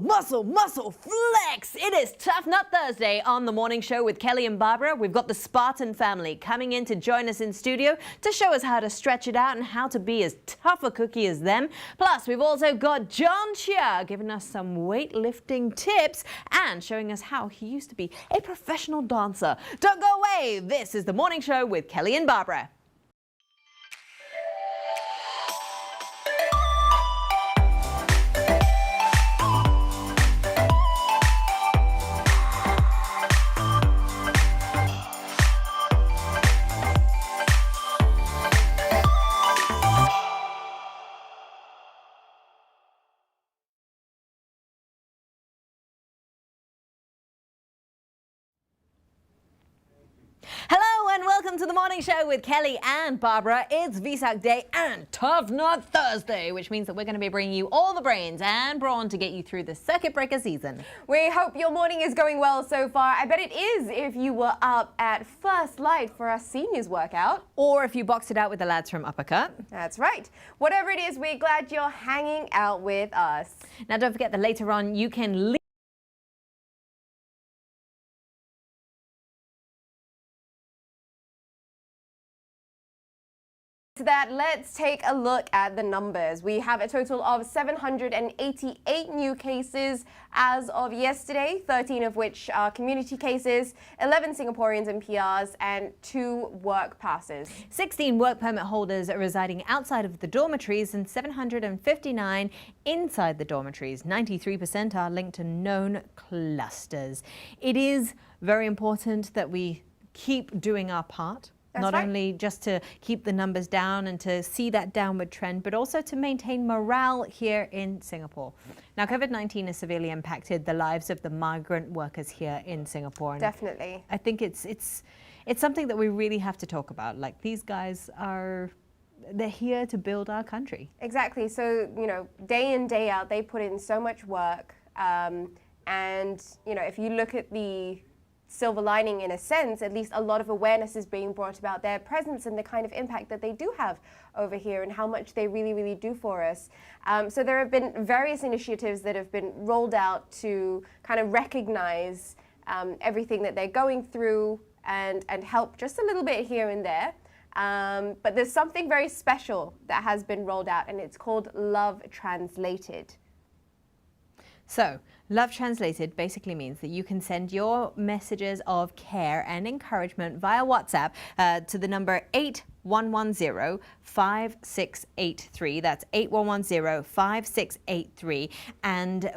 muscle, muscle, flex! It is Tough Nut Thursday on the morning show with Kelly and Barbara. We've got the Spartan family coming in to join us in studio to show us how to stretch it out and how to be as tough a cookie as them. Plus, we've also got Cheah giving us some weightlifting tips and showing us how he used to be a professional dancer. Don't go away! This is the morning show with Kelly and Barbara. Hello and welcome to the morning show with Kelly and Barbara. It's Vesak Day and Tough Nut Thursday, which means that we're going to be bringing you all the brains and brawn to get you through the circuit breaker season. We hope your morning is going well so far. I bet it is if you were up at first light for our seniors workout. Or if you boxed it out with the lads from Uppercut. That's right. Whatever it is, we're glad you're hanging out with us. Now don't forget that later on you can leave that, let's take a look at the numbers. We have a total of 788 new cases as of yesterday, 13 of which are community cases, 11 Singaporeans and PRs, and 2 work passes. 16 work permit holders are residing outside of the dormitories and 759 inside the dormitories. 93% are linked to known clusters. It is very important that we keep doing our part. Not only just to keep the numbers down and to see that downward trend, but also to maintain morale here in Singapore. Now, COVID-19 has severely impacted the lives of the migrant workers here in Singapore. And definitely. I think it's something that we really have to talk about. Like, these guys they're here to build our country. Exactly. So, you know, day in, day out, they put in so much work. And, you know, if you look at the silver lining, in a sense, at least a lot of awareness is being brought about their presence and the kind of impact that they do have over here and how much they really, really do for us. So there have been various initiatives that have been rolled out to kind of recognize everything that they're going through and help just a little bit here and there. But there's something very special that has been rolled out, and it's called Love Translated. So, Love Translated basically means that you can send your messages of care and encouragement via WhatsApp to the number 8110-5683. That's 8110-5683. And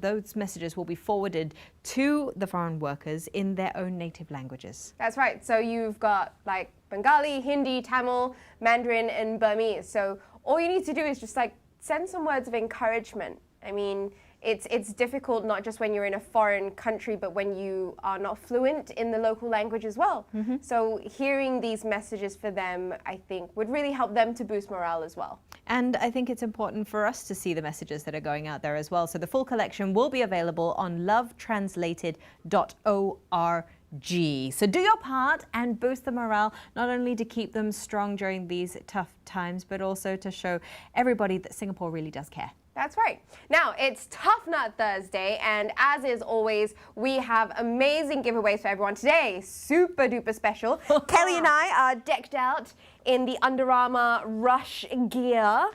those messages will be forwarded to the foreign workers in their own native languages. That's right. So you've got like Bengali, Hindi, Tamil, Mandarin, and Burmese. So all you need to do is just like send some words of encouragement. I mean, it's difficult not just when you're in a foreign country, but when you are not fluent in the local language as well. Mm-hmm. So hearing these messages for them, I think, would really help them to boost morale as well. And I think it's important for us to see the messages that are going out there as well. So the full collection will be available on lovetranslated.org. So do your part and boost the morale, not only to keep them strong during these tough times, but also to show everybody that Singapore really does care. That's right. Now, it's Tough Nut Thursday, and as is always, we have amazing giveaways for everyone today. Super duper special. Kelly and I are decked out in the Under Armour Rush gear,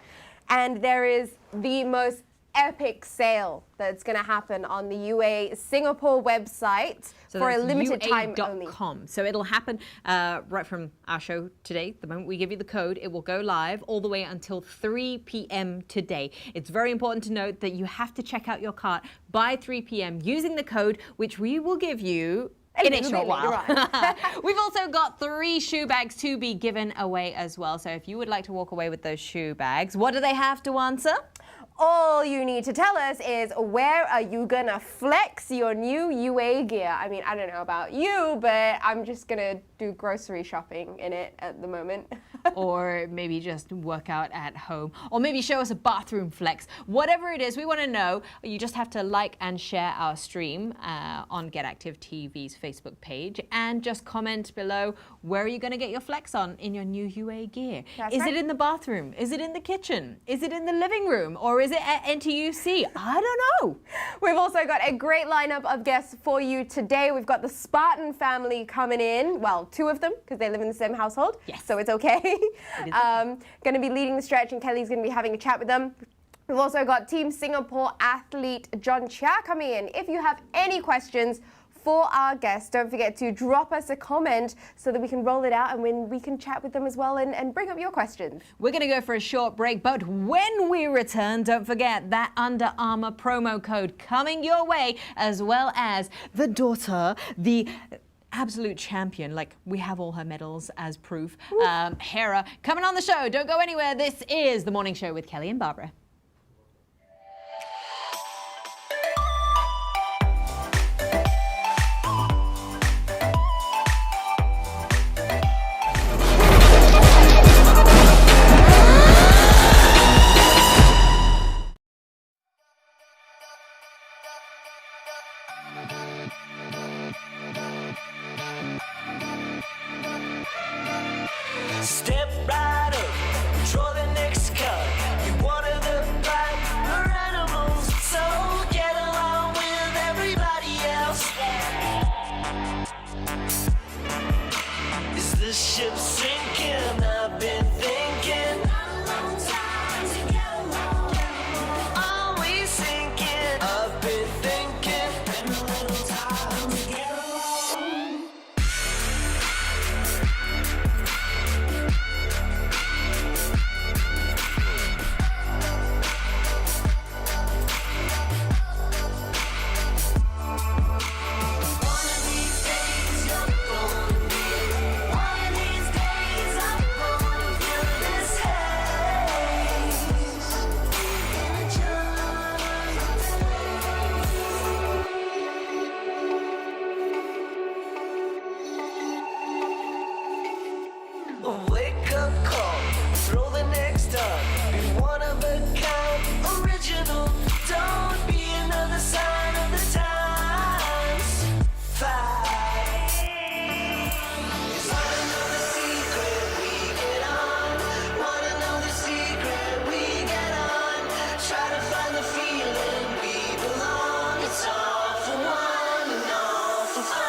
and there is the most epic sale that's going to happen on the UA Singapore website for a limited time only. So it'll happen right from our show today. The moment we give you the code, it will go live all the way until 3 p.m. today. It's very important to note that you have to check out your cart by 3 p.m. using the code, which we will give you in a short while. We've also got 3 shoe bags to be given away as well. So if you would like to walk away with those shoe bags, what do they have to answer? All you need to tell us is, where are you gonna flex your new UA gear? I mean, I don't know about you, but I'm just gonna do grocery shopping in it at the moment. Or maybe just work out at home, or maybe show us a bathroom flex. Whatever it is, we want to know. You just have to like and share our stream on Get Active TV's Facebook page, and just comment below, where are you going to get your flex on in your new UA gear? That's Is right. it in the bathroom? Is it in the kitchen? Is it in the living room? Or is it at NTUC? I don't know. We've also got a great lineup of guests for you today. We've got the Spartan family coming in. Well, 2 of them, because they live in the same household. Yes. So it's okay. Okay. Going to be leading the stretch, and Kelly's going to be having a chat with them. We've also got Team Singapore athlete Cheah coming in. If you have any questions for our guests, don't forget to drop us a comment so that we can roll it out, and when we can chat with them as well and bring up your questions. We're going to go for a short break, but when we return, don't forget that Under Armour promo code coming your way, as well as the daughter, the absolute champion, like we have all her medals as proof, Hera, coming on the show. Don't go anywhere. This is The Morning Show with Kelly and Barbara. Step right up, draw the next card. You're one of the pack, animals, so get along with everybody else. Is this ship sinking? I've been thinking. Always sinking. I've been thinking. Been a little time to get along. Wake up call, throw the next up. Be one of a kind, original. Don't be another sign of the times. Fight. 'Cause wanna know the secret, we get on. Wanna know the secret, we get on. Try to find the feeling, we belong. It's all for one and all for fun.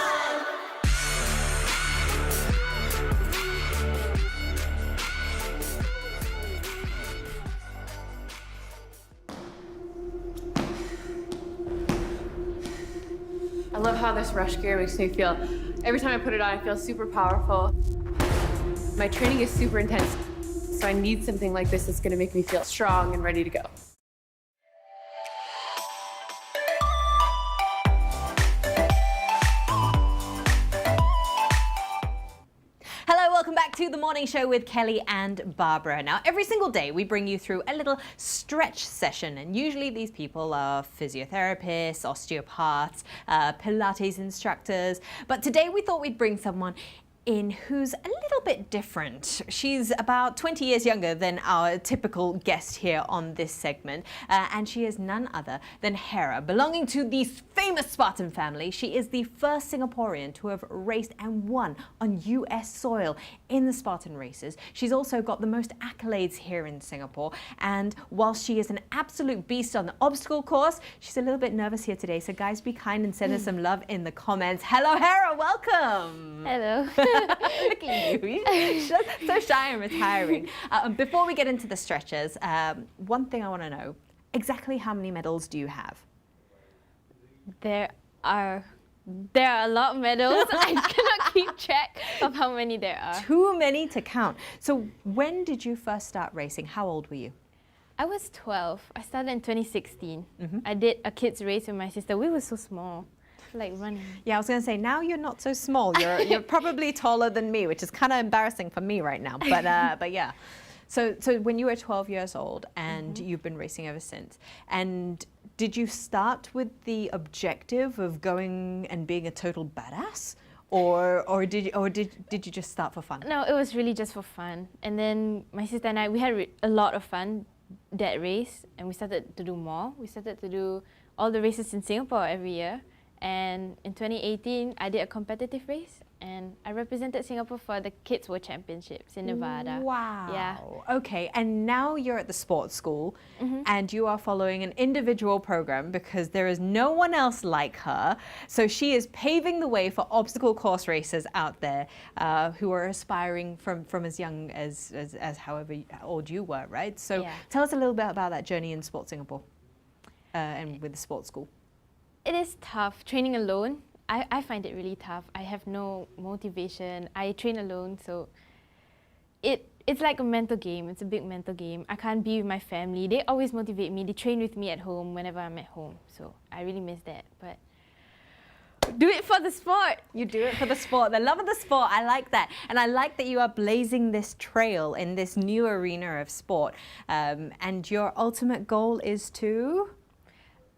I love how this rush gear makes me feel. Every time I put it on, I feel super powerful. My training is super intense, so I need something like this that's going to make me feel strong and ready to go. Hello, welcome back to The Morning Show with Kelly and Barbara. Now, every single day we bring you through a little stretch session, and usually these people are physiotherapists, osteopaths, Pilates instructors, but today we thought we'd bring someone in who's a little bit different. She's about 20 years younger than our typical guest here on this segment, and she is none other than Hera. Belonging to the famous Spartan family, she is the first Singaporean to have raced and won on US soil in the Spartan races. She's also got the most accolades here in Singapore, and while she is an absolute beast on the obstacle course, she's a little bit nervous here today, so guys, be kind and send us some love in the comments. Hello, Hera, welcome! Hello. Look at you. You're so shy and retiring. Before we get into the stretches, one thing I want to know, exactly how many medals do you have? There are a lot of medals. I cannot keep track of how many there are. Too many to count. So when did you first start racing? How old were you? I was 12. I started in 2016. I did a kids race with my sister. We were so small, like running. Yeah, I was going to say, now you're not so small. You're probably taller than me, which is kind of embarrassing for me right now. But yeah. So when you were 12 years old and you've been racing ever since, and did you start with the objective of going and being a total badass? or did you just start for fun? No, it was really just for fun. And then my sister and I, we had a lot of fun that race, and we started to do more. We started to do all the races in Singapore every year. And in 2018, I did a competitive race, and I represented Singapore for the Kids World Championships in Nevada. Wow. Yeah. Okay, and now you're at the sports school and you are following an individual program because there is no one else like her. So she is paving the way for obstacle course racers out there who are aspiring from as young as however old you were, right? So Yeah. tell us a little bit about that journey in Sports Singapore and with the sports school. It is tough training alone. I find it really tough. I have no motivation. I train alone, so it's like a mental game. It's a big mental game. I can't be with my family. They always motivate me. They train with me at home whenever I'm at home. So I really miss that. But do it for the sport. You do it for the sport, the love of the sport. I like that. And I like that you are blazing this trail in this new arena of sport. And your ultimate goal is to?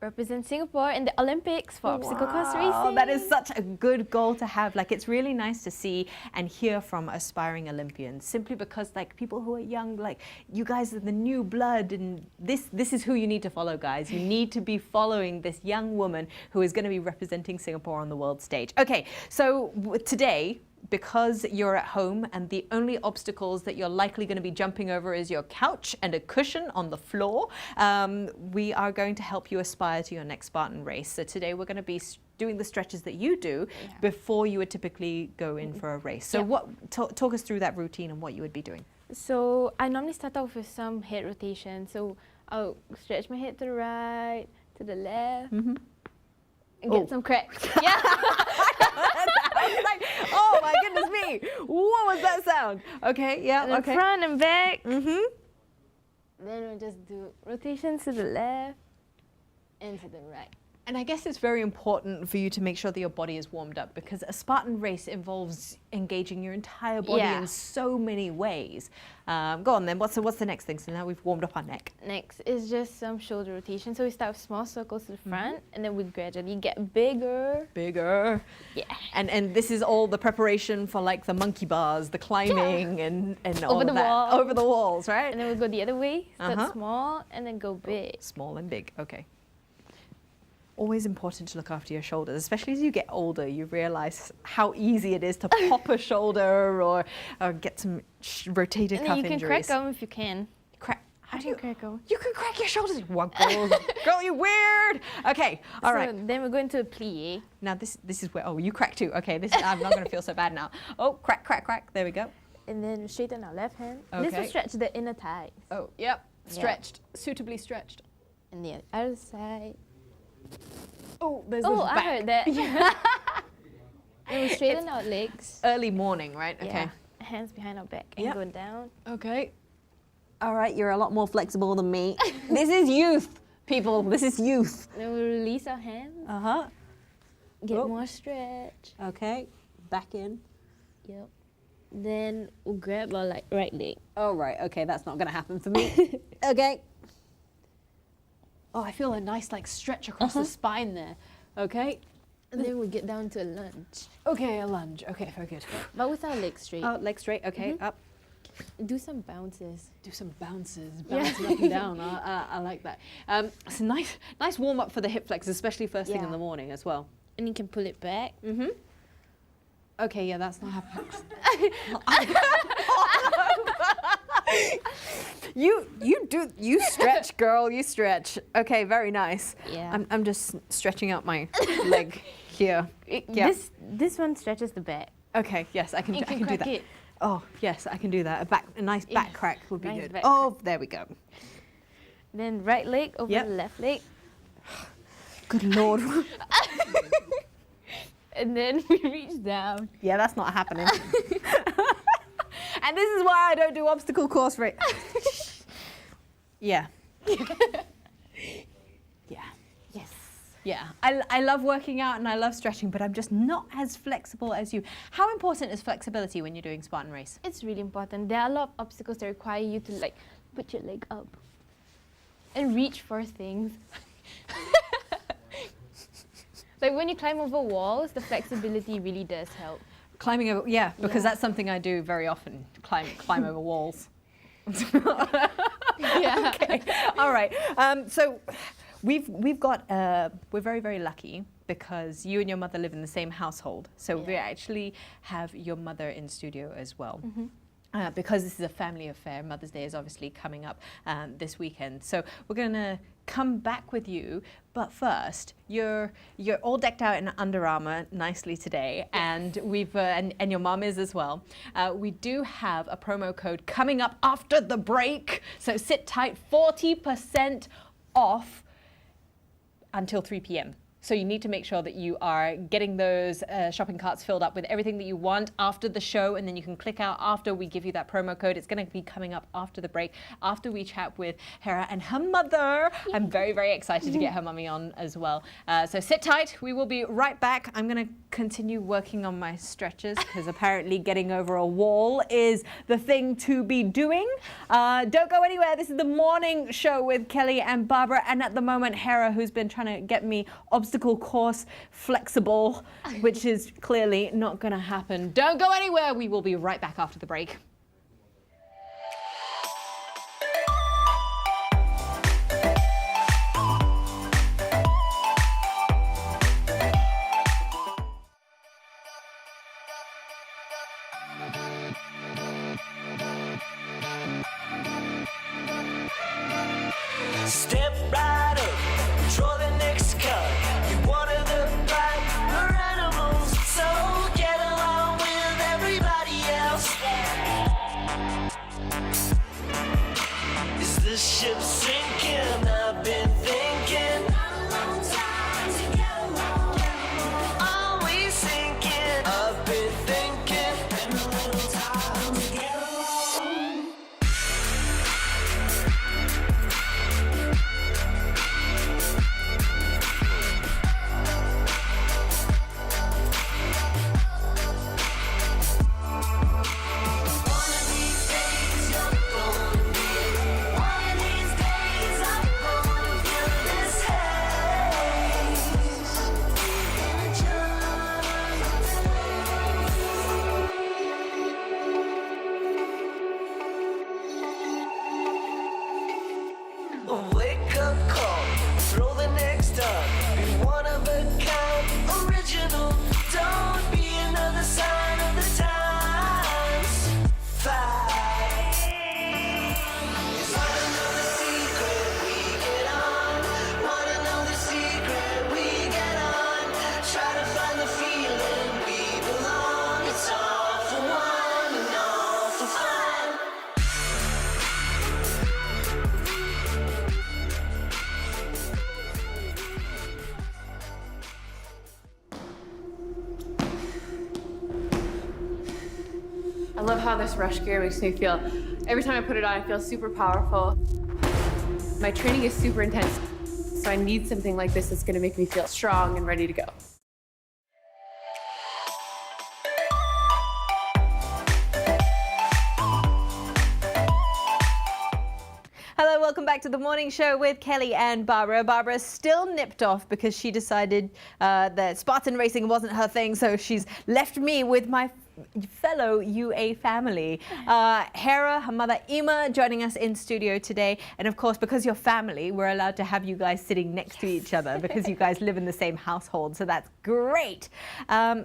Represent Singapore in the Olympics for obstacle course racing. That is such a good goal to have. Like, it's really nice to see and hear from aspiring Olympians, simply because like people who are young, like you guys are the new blood, and this is who you need to follow, guys. You need to be following this young woman who is going to be representing Singapore on the world stage. Okay, so today, because you're at home and the only obstacles that you're likely going to be jumping over is your couch and a cushion on the floor, we are going to help you aspire to your next Spartan race. So today we're going to be doing the stretches that you do before you would typically go in for a race. So talk us through that routine and what you would be doing. So I normally start off with some head rotation. So I'll stretch my head to the right, to the left, and get some cracks. Yeah. I was like, oh my goodness me, what was that sound? Okay, yeah, And then okay. front and back. Mm-hmm. Then we'll just do rotations to the left and to the right. And I guess it's very important for you to make sure that your body is warmed up, because a Spartan race involves engaging your entire body in so many ways. Go on then, what's the next thing? So now we've warmed up our neck. Next is just some shoulder rotation. So we start with small circles to the front, and then we gradually get bigger. Bigger. Yeah. And this is all the preparation for like the monkey bars, the climbing and all Over of the that. wall. Over the walls, right? And then we go the other way. Start small and then go big. Small and big, okay. Always important to look after your shoulders, especially as you get older. You realize how easy it is to pop a shoulder or get some rotated And cuff then you can injuries. crack them if you can. How do can you crack them. You can crack your shoulders. What, girl, you weird. Okay, all right. So then we're going to a plie. Now this is where you crack too. Okay, I'm not going to feel so bad now. Oh, crack, crack, crack. There we go. And then we straighten our left hand. This Okay. will stretch the inner thighs. Oh, yep. Stretched, suitably stretched. And the other side. Oh, there's Oh, the I back. heard that. And we straighten our legs. Early morning, right? Okay. Yeah. Hands behind our back and Yep. go down. Okay. All right, you're a lot more flexible than me. This is youth, people. This is youth. Then we release our hands. Uh-huh. Get Oh. more stretch. Okay. Back in. Yep. Then we'll grab our right leg. Oh, right. Okay, that's not going to happen for me. Okay. Oh, I feel a nice like stretch across the spine there. Okay. And then we get down to a lunge. Okay, a lunge. Okay, very good. But with our legs straight. Oh, legs straight. Okay, up. Do some bounces. Do some bounces, bouncing up and down. I like that. It's a nice warm up for the hip flexors, especially first thing in Yeah. the morning as well. And you can pull it back. Mm-hmm. Okay, yeah, that's not happening. You stretch, girl. You stretch. Okay, very nice. Yeah. I'm just stretching out my leg here. Yeah. This one stretches the back. Okay. Yes, I can. You I can can do crack that. it. Oh, yes, I can do that. A nice back crack would be Nice good. back Oh, there we go. Then right leg over Yep. the left leg. Good lord. And then we reach down. Yeah, that's not happening. And this is why I don't do obstacle course race. Yeah. Yeah. Yes. Yeah. I love working out and I love stretching, but I'm just not as flexible as you. How important is flexibility when you're doing Spartan race? It's really important. There are a lot of obstacles that require you to like put your leg up and reach for things. Like when you climb over walls, the flexibility really does help. Climbing over, yeah, because Yeah. that's something I do very often, climb over walls. Yeah. Okay. All right. So we've got we're very, very lucky because you and your mother live in the same household. So we actually have your mother in studio as well. Because this is a family affair, Mother's Day is obviously coming up this weekend. So we're going to come back with you, but first, you're all decked out in Under Armour nicely today, and we've and your mom is as well. We do have a promo code coming up after the break, so sit tight, 40% off until 3 p.m. So you need to make sure that you are getting those shopping carts filled up with everything that you want after the show, and then you can click out after we give you that promo code. It's going to be coming up after the break, after we chat with Hera and her mother. I'm very, very excited to get her mummy on as well. So sit tight. We will be right back. I'm going to continue working on my stretches because apparently getting over a wall is the thing to be doing. Don't go anywhere. This is the morning show with Kelly and Barbara, and at the moment, Hera, who's been trying to get me obstacle course flexible, which is clearly not going to happen. Don't go anywhere. We will be right back after the break. Step right up, draw the next card. Be one of the black animals, so get along with everybody else. Is the ship sinking? I've been thinking. Always sinking. I've been thinking. A wake-up call, throw the next up. Be one of a kind, original. Don't be another sign of the times. Fight. Wanna know the secret? We get on. Wanna know the secret? We get on. Try to find the feeling we belong. It's all for one and all for fun. I love how this rush gear makes me feel. Every time I put it on, I feel super powerful. My training is super intense, so I need something like this that's going to make me feel strong and ready to go. Hello, welcome back to the morning show with Kelly and Barbara. Barbara's still nipped off because she decided that Spartan racing wasn't her thing, so she's left me with my fellow UA family. Hera, her mother Ima, joining us in studio today. And of course, because you're family, we're allowed to have you guys sitting next to each other because you guys live in the same household. So that's great.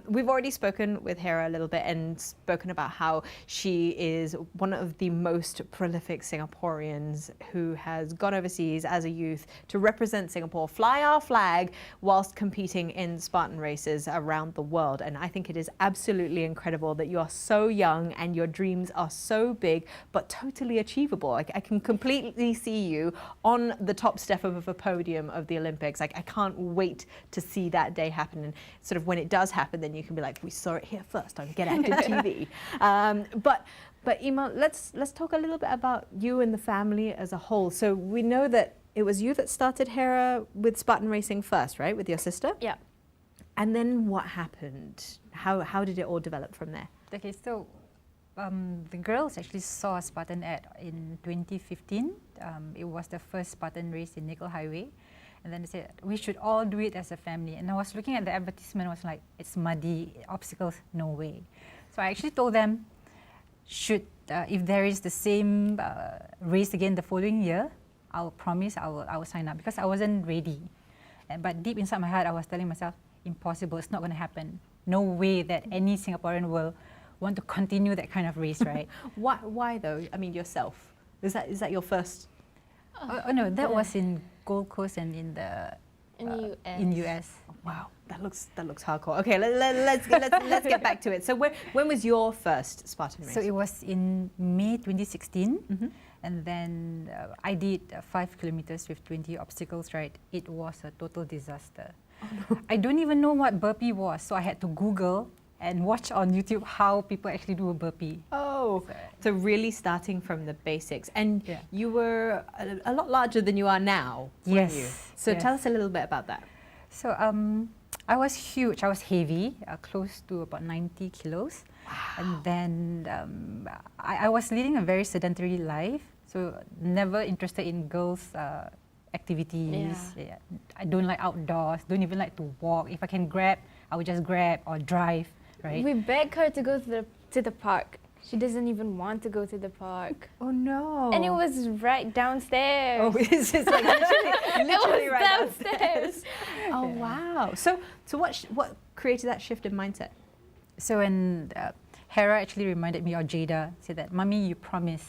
We've already spoken with Hera a little bit and spoken about how she is one of the most prolific Singaporeans who has gone overseas as a youth to represent Singapore, fly our flag whilst competing in Spartan races around the world. And I think it is absolutely incredible that you are so young and your dreams are so big but totally achievable. I can completely see you on the top step of a podium of the Olympics. I can't wait to see that day happen, and sort of when it does happen, then you can be like, we saw it here first on Get Active TV. But Ima, let's talk a little bit about you and the family as a whole. So we know that it was you that started Hera with Spartan racing first, right, with your sister? Yeah. And then what happened? How did it all develop from there? Okay, so the girls actually saw a Spartan ad in 2015. It was the first Spartan race in Nickel Highway. And then they said, we should all do it as a family. And I was looking at the advertisement, I was like, it's muddy, obstacles, no way. So I actually told them, if there is the same race again the following year, I'll promise I will sign up, because I wasn't ready. But deep inside my heart, I was telling myself, impossible, it's not going to happen. No way that any Singaporean will want to continue that kind of race, right? Why though? I mean, yourself. Is that your first? Oh no, that was in Gold Coast and in the In US. Wow, that looks hardcore. Okay, let's get back to it. So when was your first Spartan race? So it was in May 2016, and then I did 5 kilometers with 20 obstacles. Right, it was a total disaster. Oh, no. I don't even know what burpee was, so I had to Google and watch on YouTube how people actually do a burpee. Oh, so really starting from the basics. And you were a lot larger than you are now, weren't you? So tell us a little bit about that. So I was huge, I was heavy, close to about 90 kilos. Wow. And then I was leading a very sedentary life, so never interested in girls' activities. Yeah. I don't like outdoors, don't even like to walk. If I can grab, I would just grab or drive. Right? We beg her to go to the park. She doesn't even want to go to the park. Oh no! And it was right downstairs. Oh, it's just like literally it was right downstairs. Oh wow! So what created that shift in mindset? So when Hera actually reminded me, or Jada said that, "Mummy, you promised."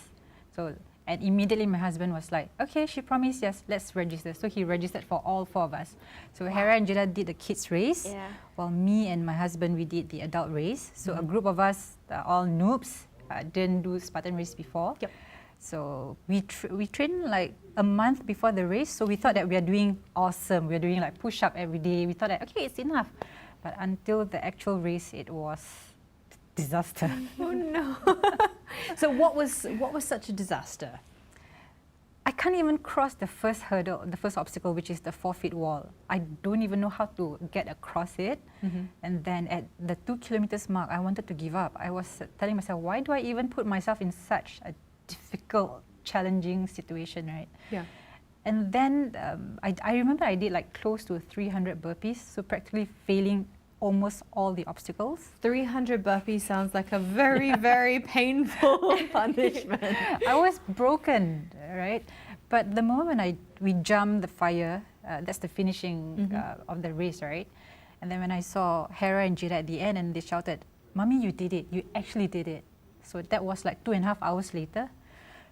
So and immediately my husband was like, "Okay, she promised. Yes, let's register." So he registered for all 4 of us. So Hera and Jada did the kids race, while me and my husband we did the adult race. So a group of us, all noobs, didn't do Spartan race before. Yep. So we trained like a month before the race. So we thought that we are doing awesome. We are doing like push-up every day. We thought that okay, it's enough. But until the actual race, it was disaster. Oh no! So what was such a disaster? I can't even cross the first hurdle, the first obstacle, which is the 4-foot wall. I don't even know how to get across it. And then at the 2 kilometers mark, I wanted to give up. I was telling myself, why do I even put myself in such a difficult, challenging situation, right? Yeah. And then I remember I did like close to 300 burpees, so practically failing almost all the obstacles. 300 burpees sounds like a very, very painful punishment. I was broken, right? But the moment we jumped the fire, that's the finishing of the race, right? And then when I saw Hera and Jada at the end, and they shouted, "Mommy, you did it! You actually did it!" So that was like 2.5 hours later.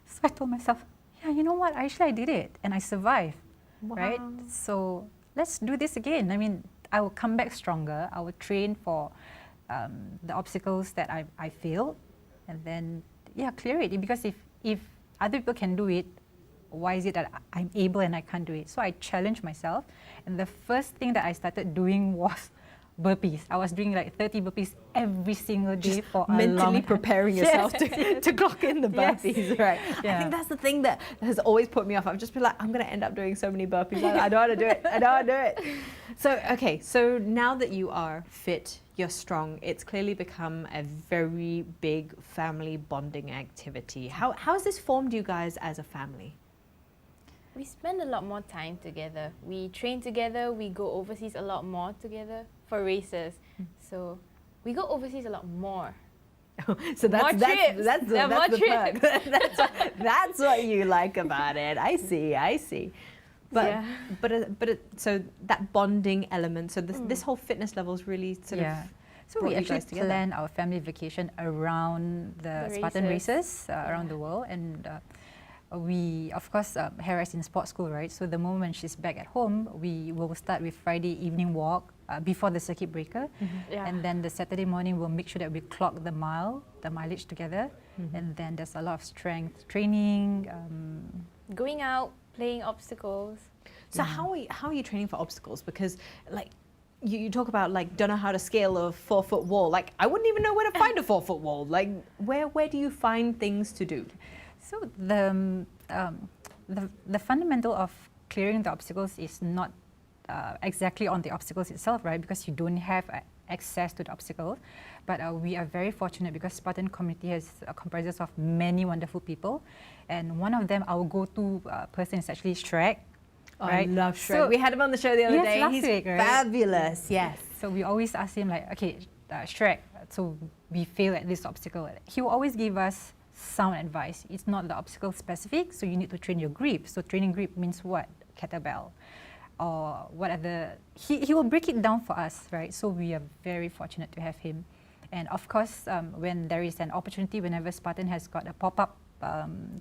So I told myself, yeah, you know what? I did it, and I survived, right? So let's do this again. I mean, I will come back stronger. I will train for the obstacles that I failed, and then clear it. Because if other people can do it, why is it that I'm able and I can't do it? So I challenged myself, and the first thing that I started doing was burpees. I was doing like 30 burpees every single day for a long time. Mentally preparing yourself to clock in the burpees, right? I think that's the thing that has always put me off. I've just been like, I'm going to end up doing so many burpees. I don't want to do it. I don't want to do it. So, okay, so now that you are fit, you're strong, it's clearly become a very big family bonding activity. How has this formed you guys as a family? We spend a lot more time together. We train together. We go overseas a lot more together for races. So we go overseas a lot more. So that's the trips. perk. That's what you like about it. I see. But so that bonding element. So this whole fitness level is really sort of. So we actually plan our family vacation around the Spartan races around the world, and we, of course, Hera is in sports school, right? So the moment she's back at home, we will start with Friday evening walk before the circuit breaker, and then the Saturday morning we'll make sure that we clock the mileage together, and then there's a lot of strength training, going out, playing obstacles. So how are you training for obstacles? Because like you talk about like don't know how to scale a 4-foot wall. Like I wouldn't even know where to find a 4-foot wall. Like where do you find things to do? So the fundamental of clearing the obstacles is not exactly on the obstacles itself, right? Because you don't have access to the obstacles. But we are very fortunate because Spartan community comprises of many wonderful people, and one of them, our go-to person is actually Shrek. right? I love Shrek. So- We had him on the show the other Yes, day. last He's week, right? fabulous. Yes. So we always ask him like, okay, Shrek, so we fail at this obstacle. He will always give us sound advice. It's not the obstacle specific, so you need to train your grip. So training grip means what? Kettlebell. Or what other, he will break it down for us, right? So we are very fortunate to have him. And of course, when there is an opportunity, whenever Spartan has got a pop-up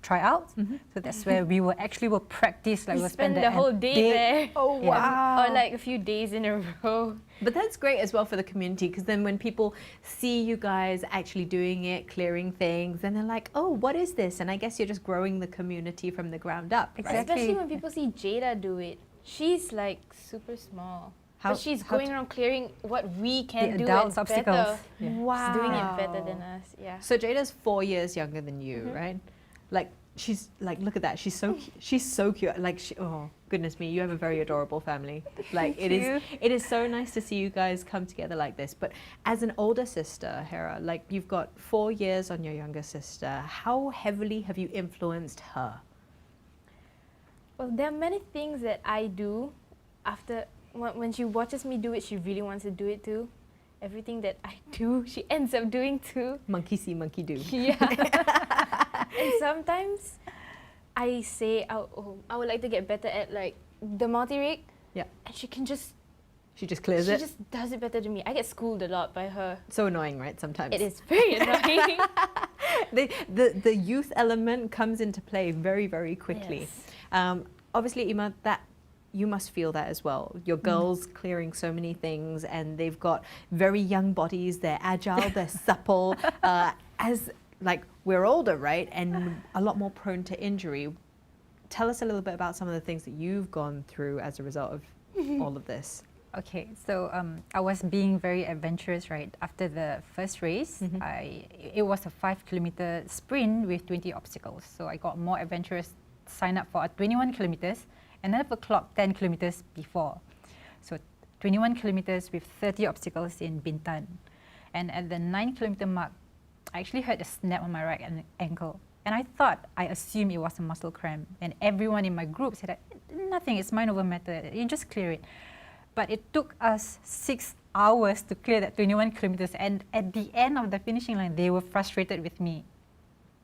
tryout, so that's where we will practice, like We we'll spend spend the whole day there. Oh, Yeah. wow. Or like a few days in a row. But that's great as well for the community, because then when people see you guys actually doing it, clearing things, then they're like, oh, what is this? And I guess you're just growing the community from the ground up. Right? Exactly. Especially when people see Jada do it. She's like super small. How- but she's how going around clearing what we can The do adults' and obstacles. better. Yeah. Wow. She's doing it better than us. Yeah. So Jada's 4 years younger than you, right? Like she's like, look at that. She's so cute. Like oh goodness me, you have a very adorable family. Like it is so nice to see you guys come together like this. But as an older sister, Hera, like you've got 4 years on your younger sister. How heavily have you influenced her? Well, there are many things that I do after when she watches me do it, she really wants to do it too. Everything that I do, she ends up doing too. Monkey see, monkey do. Yeah. And sometimes I say, I would like to get better at like the multi-rig. Yeah. And she can just, She just clears she it. just does it better than me. I get schooled a lot by her. So annoying, right? Sometimes. It is very annoying. The youth element comes into play very, very quickly. Yes. Obviously, Ima, that you must feel that as well. Your girls clearing so many things, and they've got very young bodies. They're agile, they're supple. As like we're older, right, and a lot more prone to injury. Tell us a little bit about some of the things that you've gone through as a result of all of this. Okay, so I was being very adventurous, right? After the first race, it was a 5 kilometer sprint with 20 obstacles. So I got more adventurous, signed up for a 21 kilometers, and I never clocked 10 kilometers before. So 21 kilometers with 30 obstacles in Bintan. And at the 9 kilometer mark, I actually heard a snap on my right ankle. And I assumed it was a muscle cramp. And everyone in my group said, nothing, it's mind over matter, you just clear it. But it took us 6 hours to clear that 21 kilometers. And at the end of the finishing line, they were frustrated with me.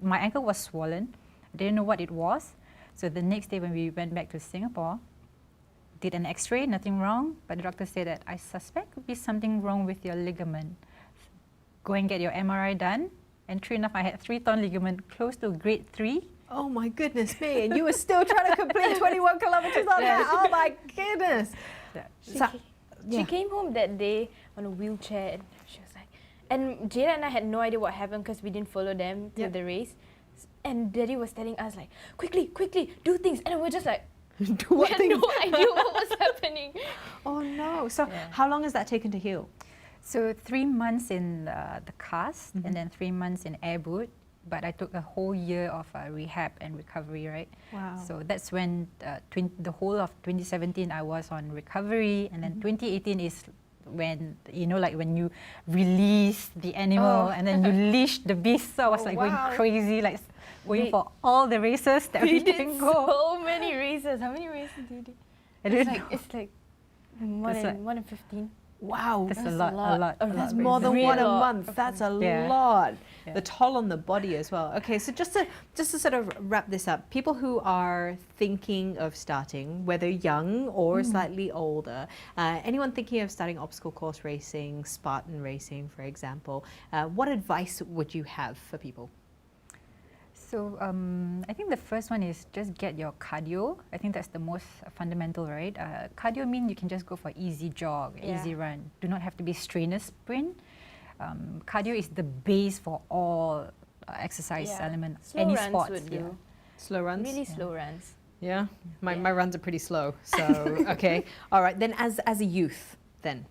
My ankle was swollen. I didn't know what it was. So the next day when we went back to Singapore, did an x-ray, nothing wrong. But the doctor said that I suspect could be something wrong with your ligament. Go and get your MRI done. And true enough, I had 3-torn ligament close to grade 3. Oh my goodness me! And you were still trying to complete 21 kilometers on that. Oh my goodness! She came home that day on a wheelchair, and she was like, and Jada and I had no idea what happened because we didn't follow them to the race. And Daddy was telling us like, quickly, do things, and we're just like, Do we what had thing? no idea what was happening. Oh no! So Yeah. how long has that taken to heal? So 3 months in the cast and then 3 months in air boot. But I took a whole year of rehab and recovery, right? Wow. So that's when the whole of 2017 I was on recovery, and then 2018 is when, you know, like when you release the animal and then you leash the beast. So I was like going crazy, like going for all the races that we did can go. so many races. How many races do you do? I didn't know. It's like more than 15. Wow, That's a That's lot. that's of more than races. one a Really? month. That's a Yeah. lot. Yeah. The toll on the body as well. Okay, so just to sort of wrap this up, people who are thinking of starting, whether young or slightly older, anyone thinking of starting obstacle course racing, Spartan racing, for example, what advice would you have for people? So I think the first one is just get your cardio. I think that's the most fundamental, right? Cardio means you can just go for easy jog, easy run. Do not have to be strenuous sprint. Cardio is the base for all exercise element, Slow any runs sports. would do. Slow runs? Really slow runs. Yeah? My runs are pretty slow, so okay. All right, then as a youth, then,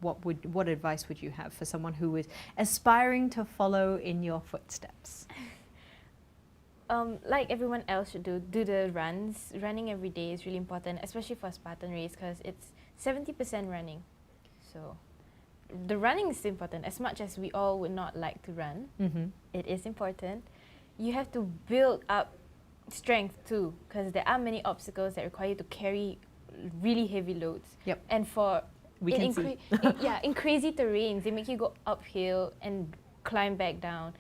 what advice would you have for someone who is aspiring to follow in your footsteps? Like everyone else should do the runs. Running every day is really important, especially for a Spartan race because it's 70% running. So the running is important. As much as we all would not like to run, it is important. You have to build up strength too, because there are many obstacles that require you to carry really heavy loads. Yep. And for We can see. in crazy terrains, they make you go uphill and climb back down.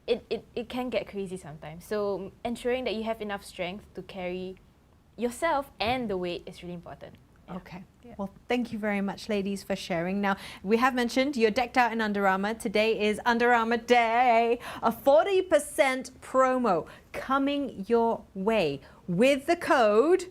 It can get crazy sometimes. So ensuring that you have enough strength to carry yourself and the weight is really important. Yeah. Okay. Well, thank you very much, ladies, for sharing. Now, we have mentioned you're decked out in Under Armour. Today is Under Armour Day. A 40% promo coming your way with the code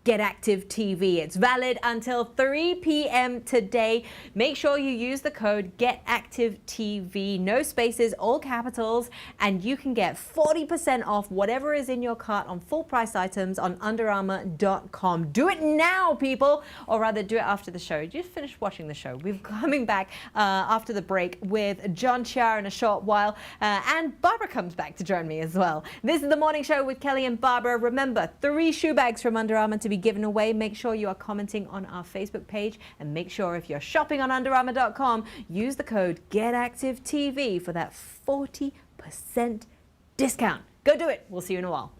GetActiveTV. It's valid until 3 p.m. today. Make sure you use the code GetActiveTV. No spaces, all capitals, and you can get 40% off whatever is in your cart on full price items on underarmour.com. Do it now, people, or rather do it after the show. Just finish watching the show. We're coming back after the break with John Cheah in a short while, and Barbara comes back to join me as well. This is The Morning Show with Kelly and Barbara. Remember, 3 shoe bags from Under Armour to be given away. Make sure you are commenting on our Facebook page, and make sure if you're shopping on underarmour.com, use the code GetActiveTV for that 40% discount. Go do it. We'll see you in a while.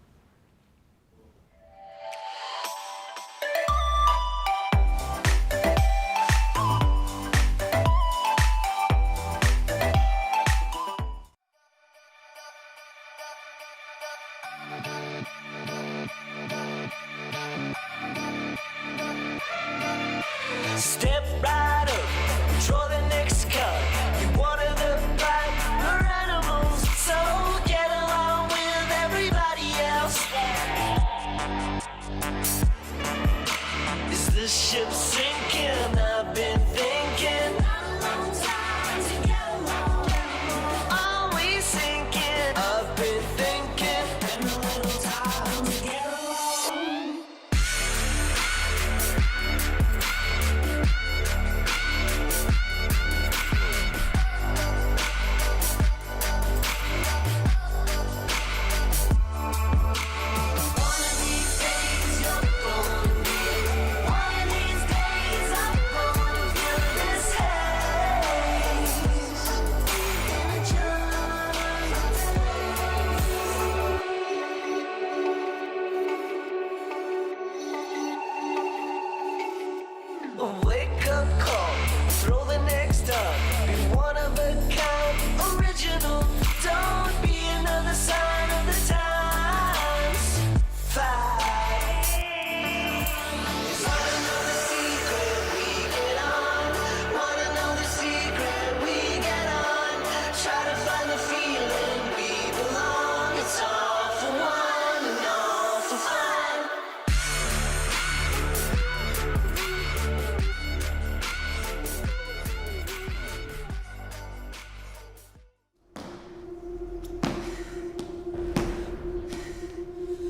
Step right up, draw the next card. You one of the bright animals, so get along with everybody else. Is the ship sinking? I've been thinking. Are we sinking? I've been thinking. Wake up call, throw the next up. Be one of a kind, original. Don't be another sign of the times. Fight. Wanna know the secret? We get on. Wanna know the secret? We get on. Try to find the feeling we belong. It's all for one and all for fun.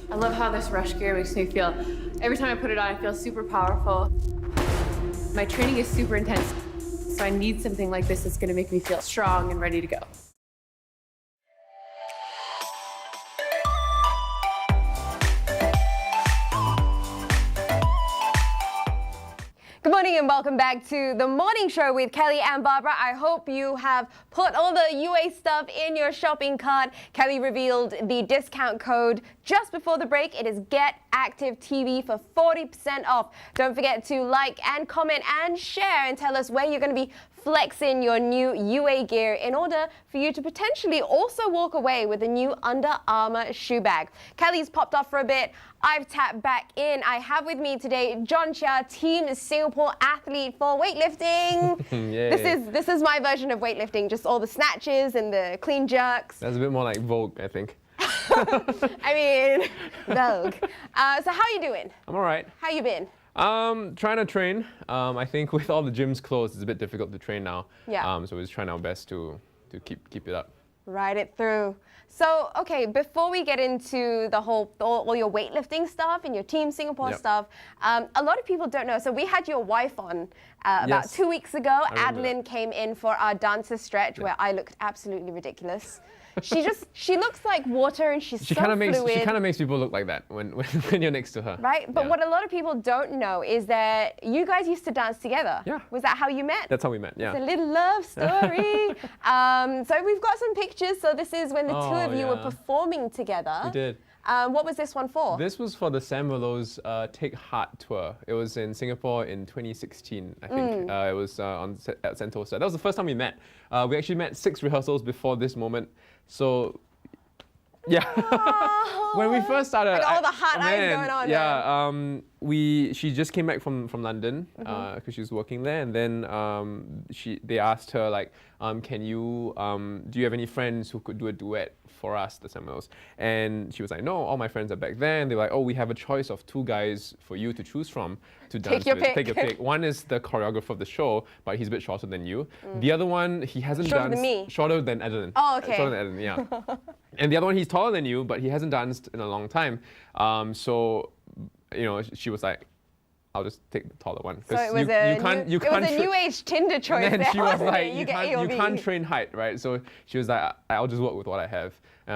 I love how this rush gear makes me feel. Every time I put it on, I feel super powerful. My training is super intense, so I need something like this that's gonna make me feel strong and ready to go. Good morning and welcome back to The Morning Show with Kelly and Barbara. I hope you have put all the UA stuff in your shopping cart. Kelly revealed the discount code just before the break. It is GetActiveTV for 40% off. Don't forget to like and comment and share and tell us where you're going to be flexing your new UA gear in order for you to potentially also walk away with a new Under Armour shoe bag. Kelly's popped off for a bit. I've tapped back in. I have with me today John Cheah, Team Singapore athlete for weightlifting. This is my version of weightlifting, just all the snatches and the clean jerks. That's a bit more like Vogue, I think. I mean, Vogue. So how you doing? I'm all right. How you been? Trying to train. I think with all the gyms closed, it's a bit difficult to train now. Yeah. So we're just trying our best to keep it up. Ride it through. So, okay, before we get into the whole, all your weightlifting stuff and your Team Singapore Yep. stuff, a lot of people don't know. So we had your wife on about Yes. 2 weeks ago. remember Adeline came in for our dancer stretch where I looked absolutely ridiculous. she looks like water, and she's She so kind of fluid. makes people look like that when you're next to her. Right, but Yeah. what a lot of people don't know is that you guys used to dance together. Yeah. Was that how you met? That's how we met. It's a Yeah. little love story. So we've got some pictures. So this is when the two Oh, of you were yeah. performing together. We did. What was this one for? This was for the Sam Willow's Take Heart tour. It was in Singapore in 2016, I think. It was at Sentosa. That was the first time we met. We actually met 6 rehearsals before this moment. So, yeah. When we first started, I got all the hot eyes going on. Yeah, she just came back from London because she was working there, and then they asked her like, can you do you have any friends who could do a duet for us, the Samuels? And she was like, no, all my friends are back there, and they're like, oh, we have a choice of 2 guys for you to choose from to dance your with. pick. Take your pick. One is the choreographer of the show, but he's a bit shorter than you. The other one, he hasn't Shorter than danced me. shorter than Adeline. Oh, okay. Shorter than Adeline, yeah. And the other one, he's taller than you, but he hasn't danced in a long time. So, you know, she was like, I'll just take the taller one. So it was a new age Tinder choice. And then there, she was wasn't like, it? you get A or can't, B. you can't train height, right? So she was like, I'll just work with what I have.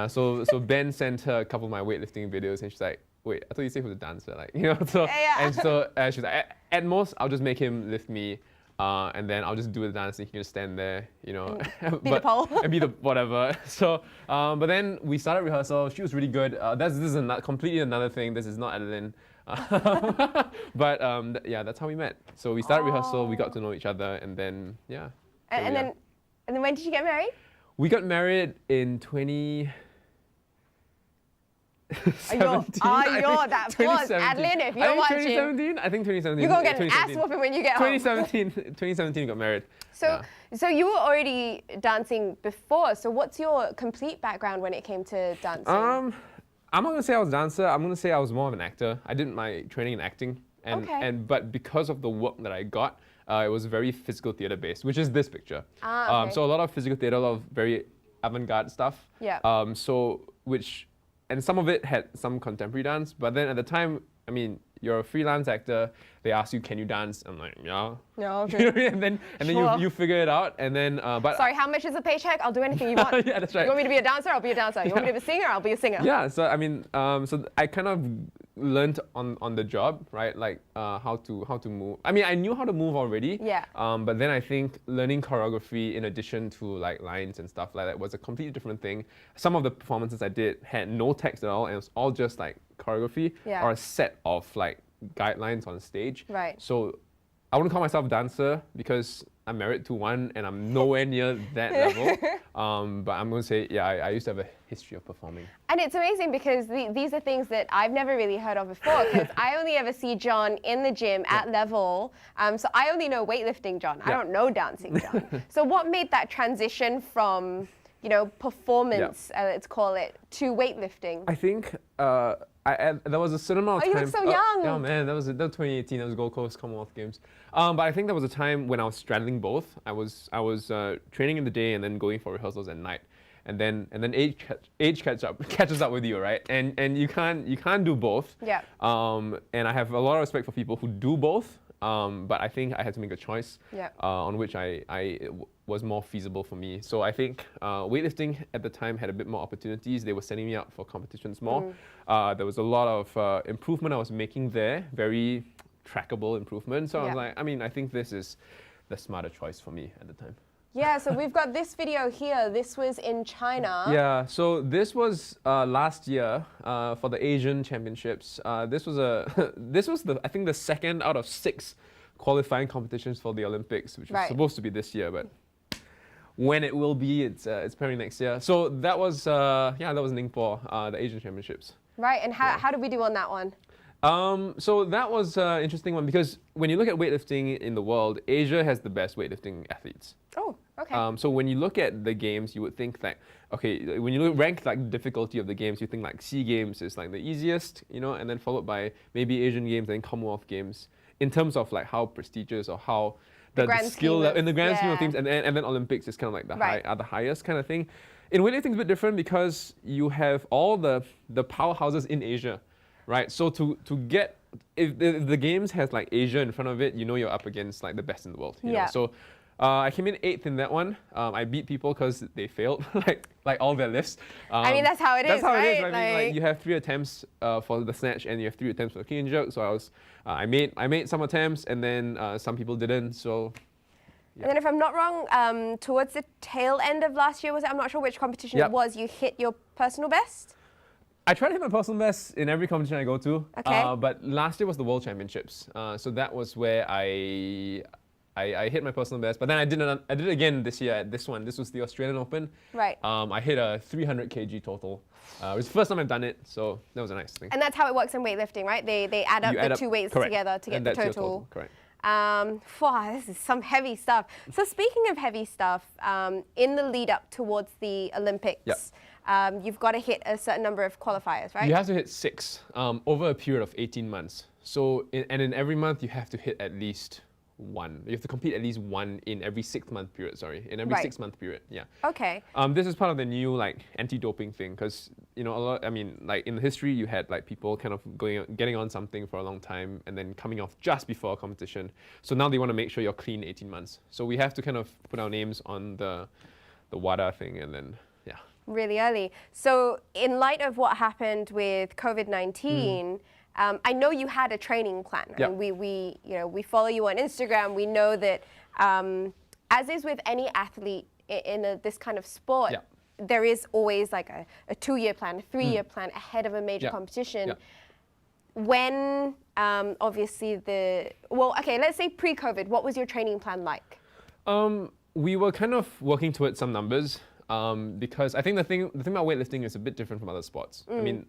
So Ben sent her a couple of my weightlifting videos, and she's like, wait, I thought you said he was a dancer, like, you know. So Yeah. and so she's like, at most, I'll just make him lift me. And then I'll just do the dance and he can just stand there, you know. Be the pole. And be the whatever. So, but then we started rehearsal. She was really good. This is completely another thing. This is not Adeline. But yeah, that's how we met. So we started rehearsal, we got to know each other, and then, yeah. And then when did you get married? We got married in 2017. That was Adeline, if you're watching. 2017? I think 2017. You're going to get an 2017. ass whooping when you get home. 2017 we got married. So, so you were already dancing before. So what's your complete background when it came to dancing? I'm not gonna say I was a dancer. I'm gonna say I was more of an actor. I did my training in acting, but because of the work that I got, it was very physical theater based, which is this picture. Okay. So a lot of physical theater, a lot of very avant-garde stuff. Yeah. And some of it had some contemporary dance, but then at the time, I mean, you're a freelance actor. They ask you, can you dance? I'm like, yeah. Yeah, okay. and then Sure. you figure it out, and then but Sorry, how much is the paycheck? I'll do anything you want. yeah, that's right. You want me to be a dancer? I'll be a dancer. You want me to be a singer? I'll be a singer. Yeah, so I mean, so I kind of learned on the job, right? Like how to move. I mean, I knew how to move already. Yeah. But then I think learning choreography in addition to like lines and stuff like that was a completely different thing. Some of the performances I did had no text at all, and it was all just like choreography Yeah. or a set of like guidelines on stage. Right. So I wouldn't call myself a dancer because I'm married to one and I'm nowhere near that level. But I'm going to say, yeah, I used to have a history of performing. And it's amazing because these are things that I've never really heard of before, because I only ever see John in the gym at level. So I only know weightlifting John. I Yeah. don't know dancing John. So what made that transition from, you know, performance, let's call it, to weightlifting? I think there was a certain amount of Oh, time. you look so young. Yeah, man, that was 2018. That was Gold Coast Commonwealth Games. But I think there was a time when I was straddling both. I was training in the day and then going for rehearsals at night, and then age catches up with you, right? And you can't do both. Yeah. And I have a lot of respect for people who do both. But I think I had to make a choice Yeah. on which was more feasible for me. So I think weightlifting at the time had a bit more opportunities. They were sending me out for competitions more. There was a lot of improvement I was making there, very trackable improvement. So I was like, I mean, I think this is the smarter choice for me at the time. Yeah, so we've got this video here. This was in China. Yeah, so this was last year for the Asian Championships. This was I think the second out of 6 qualifying competitions for the Olympics, which was supposed to be this year, but when it will be, it's apparently next year. So that was that was Ningpo, the Asian Championships. Right, and how did we do on that one? So that was an interesting one because when you look at weightlifting in the world, Asia has the best weightlifting athletes. Oh, okay. So when you look at the games, you would think that, okay, when you rank like the difficulty of the games, you think like SEA Games is like the easiest, you know, and then followed by maybe Asian Games and Commonwealth Games in terms of like how prestigious or how the skill in the grand scheme of things, and then Olympics is kind of like the highest kind of thing. In weightlifting, it's a bit different because you have all the powerhouses in Asia. Right, so to get, if the games has like Asia in front of it, you know you're up against like the best in the world. You know? So I came in 8th in that one. I beat people because they failed, like all their lifts. I mean, that's how it is, That's how it is. right? I mean, like you have 3 attempts for the snatch, and you have 3 attempts for the clean and jerk. So I made some attempts, and then some people didn't. So. And then if I'm not wrong, towards the tail end of last year, I'm not sure which competition it was, you hit your personal best? I try to hit my personal best in every competition I go to. Okay. But last year was the World Championships. So that was where I hit my personal best. But then I did it again this year at this one. This was the Australian Open. Right. I hit a 300 kg total. It was the first time I've done it, so that was a nice thing. And that's how it works in weightlifting, right? They add up the 2 weights correct. together to get And the that's your total. Correct. Wow, this is some heavy stuff. So speaking of heavy stuff, in the lead up towards the Olympics, you've got to hit a certain number of qualifiers, right? You have to hit 6 over a period of 18 months. So, in every month you have to hit at least 1. You have to compete at least 1 in every 6-month period. Sorry, in every 6-month period. Yeah. Okay. This is part of the new anti-doping thing, because a lot. I mean, in the history you had people kind of getting on something for a long time and then coming off just before a competition. So now they want to make sure you're clean 18 months. So we have to kind of put our names on the WADA thing, and then really early. So in light of what happened with COVID-19. I know you had a training plan. I mean, we follow you on Instagram. We know that, as is with any athlete in this kind of sport, there is always like a 2-year plan, a 3-year plan ahead of a major competition. When obviously let's say pre-COVID, what was your training plan like? We were kind of working towards some numbers because I think the thing about weightlifting is a bit different from other sports. I mean.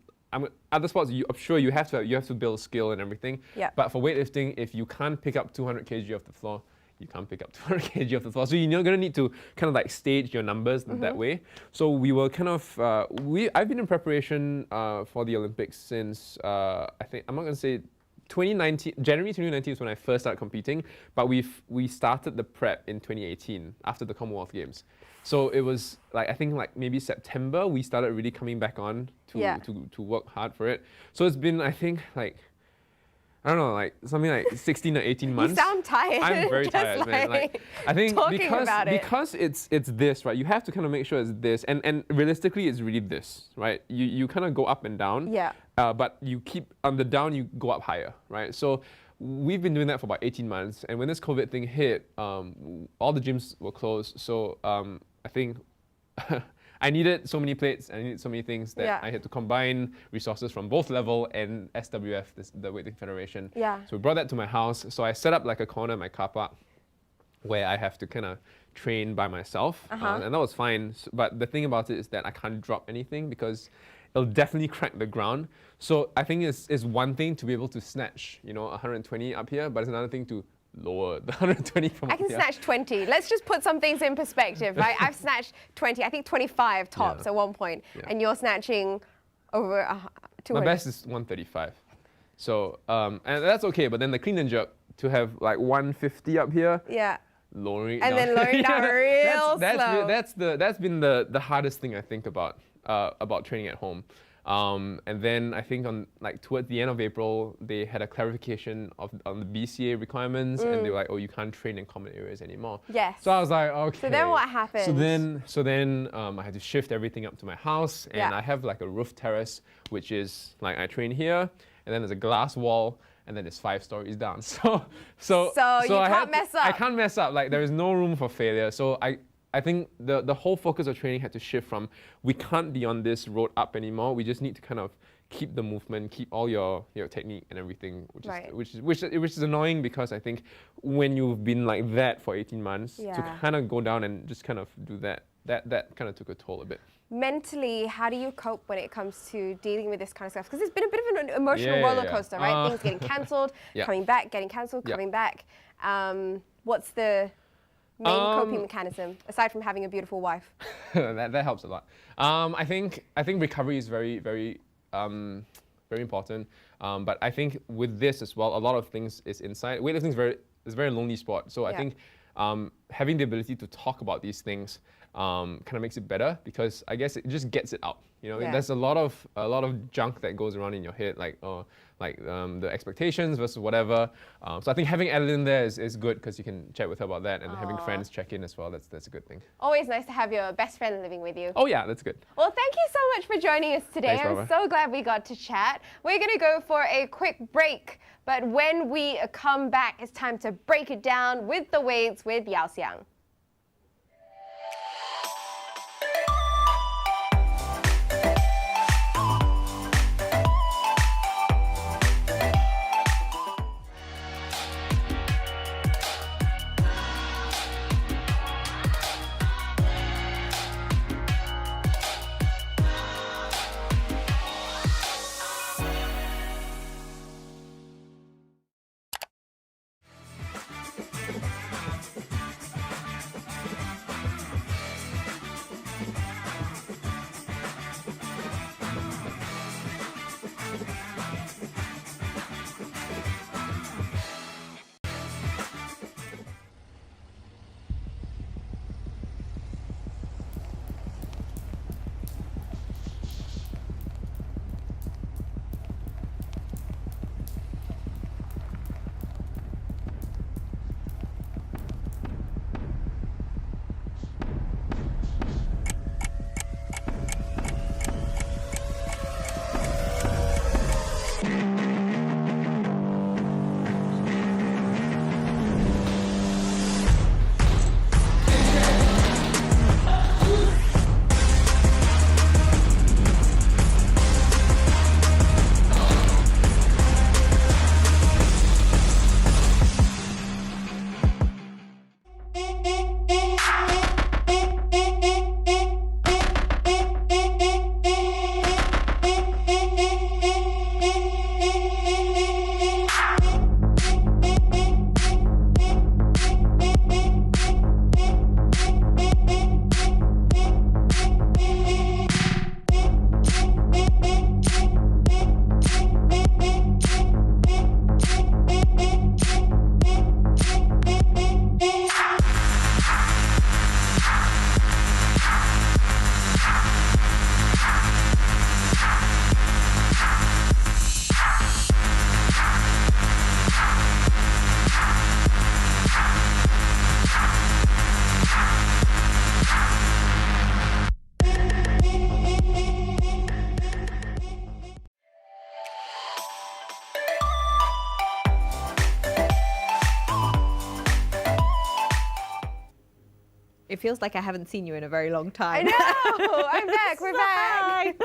Other sports, I'm sure you have to build skill and everything. Yeah. But for weightlifting, if you can't pick up 200 kg off the floor, you can't pick up 200 kg off the floor. So you're gonna need to kind of stage your numbers that way. So we were kind of I've been in preparation for the Olympics since I think I'm not gonna say 2019. January 2019 is when I first started competing, but we started the prep in 2018 after the Commonwealth Games. So it was I think maybe September we started really coming back on to work hard for it. So it's been I think I don't know something like 16 or 18 months. You sound tired. I'm very tired, man. I think because it's this, right? You have to kind of make sure it's this, and realistically it's really this, right? You kind of go up and down. Yeah. But you keep on the down, you go up higher, right? So we've been doing that for about 18 months, and when this COVID thing hit, all the gyms were closed. So I think I needed so many plates, I needed so many things that I had to combine resources from both level and SWF, the Weightlifting Federation. Yeah. So we brought that to my house. So I set up a corner in my car park where I have to kind of train by myself, and that was fine. But the thing about it is that I can't drop anything because it'll definitely crack the ground. So I think it's one thing to be able to snatch, 120 up here, but it's another thing to lower the 120 from I can snatch 20. Let's just put some things in perspective, right? I've snatched 20, I think 25 tops at one point, and you're snatching over 200. My best is 135. So, and that's okay, but then the clean and jerk, to have 150 up here, lowering it down. And then lowering down real slow. That's been the hardest thing I think about training at home. And then I think on towards the end of April, they had a clarification on the BCA requirements, and they were like, oh, you can't train in common areas anymore. Yes. So I was like, okay. So then what happened? So then I had to shift everything up to my house, and I have a roof terrace, which is I train here, and then there's a glass wall, and then it's 5 stories down. So you can't mess up. I can't mess up. There is no room for failure. So I think the whole focus of training had to shift from we can't be on this road up anymore. We just need to kind of keep the movement, keep all your technique and everything, which is annoying because I think when you've been like that for 18 months to kind of go down and just kind of do that kind of took a toll a bit. Mentally, how do you cope when it comes to dealing with this kind of stuff? Because it's been a bit of an emotional roller coaster, right? Things getting cancelled, coming back, getting cancelled, coming back. What's the main coping mechanism aside from having a beautiful wife? that helps a lot. I think recovery is very, very, very important. But I think with this as well, a lot of things is inside. Weightlifting is a very lonely sport. So I think having the ability to talk about these things kind of makes it better because I guess it just gets it out. There's a lot of junk that goes around in your head, like like the expectations versus whatever. So I think having Adeline in there is good because you can chat with her about that, and having friends check in as well. That's a good thing. Always nice to have your best friend living with you. Oh yeah, that's good. Well, thank you so much for joining us today. Thanks, I'm Barbara. so glad we got to chat. We're going to go for a quick break, but when we come back, it's time to break it down with the weights with Xiang. It feels like I haven't seen you in a very long time. I know! I'm back, we're back!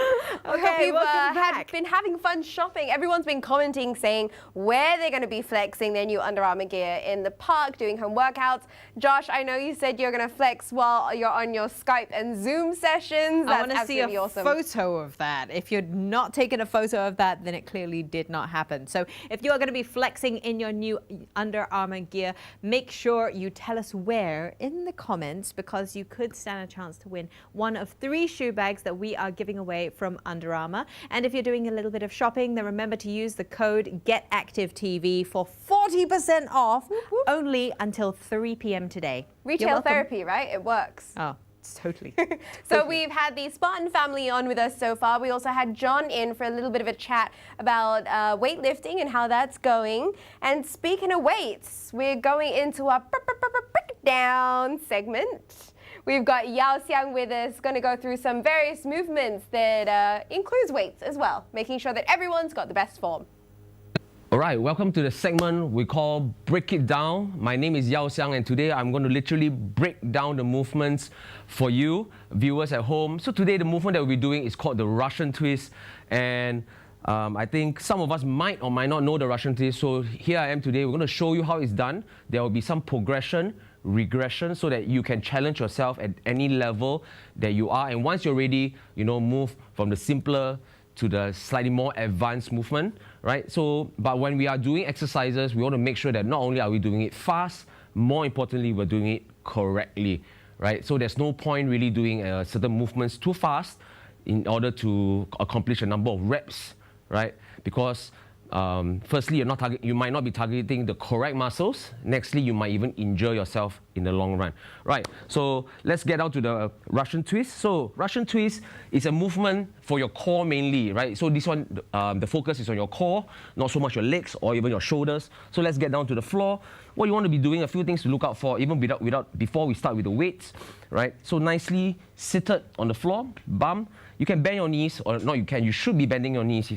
Okay, we've been having fun shopping. Everyone's been commenting saying where they're going to be flexing their new Under Armour gear in the park, doing home workouts. Josh, I know you said you're going to flex while you're on your Skype and Zoom sessions. That's I want to see a awesome. photo of that. If you're not taking a photo of that, then it clearly did not happen. So if you are going to be flexing in your new Under Armour gear, make sure you tell us where in the comments, because you could stand a chance to win one of 3 shoe bags that we are giving away from Under Armour. And if you're doing a little bit of shopping, then remember to use the code GetActiveTV for 40% off only until 3 p.m. today. Retail therapy, right? It works. Oh. Totally. So we've had the Spartan family on with us so far. We also had John in for a little bit of a chat about weightlifting and how that's going. And speaking of weights, we're going into our breakdown segment. We've got Xiang with us, going to go through some various movements that includes weights as well, making sure that everyone's got the best form. All right, welcome to the segment we call Break It Down. My name is Xiang, and today I'm going to literally break down the movements for you, viewers at home. So today the movement that we'll be doing is called the Russian twist, and I think some of us might or might not know the Russian twist. So here I am today. We're going to show you how it's done. There will be some progression, regression, so that you can challenge yourself at any level that you are. And once you're ready, move from the simpler to the slightly more advanced movement, right? So, but when we are doing exercises, we want to make sure that not only are we doing it fast, more importantly, we're doing it correctly, right? So there's no point really doing certain movements too fast in order to accomplish a number of reps, right? Because Firstly, you might not be targeting the correct muscles. Nextly, you might even injure yourself in the long run. Right, so let's get down to the Russian twist. So Russian twist is a movement for your core mainly, right? So this one, the focus is on your core, not so much your legs or even your shoulders. So let's get down to the floor. What you want to be doing, a few things to look out for, even before we start with the weights, right? So nicely seated on the floor, bum. You can bend your knees, or not you can, you should be bending your knees,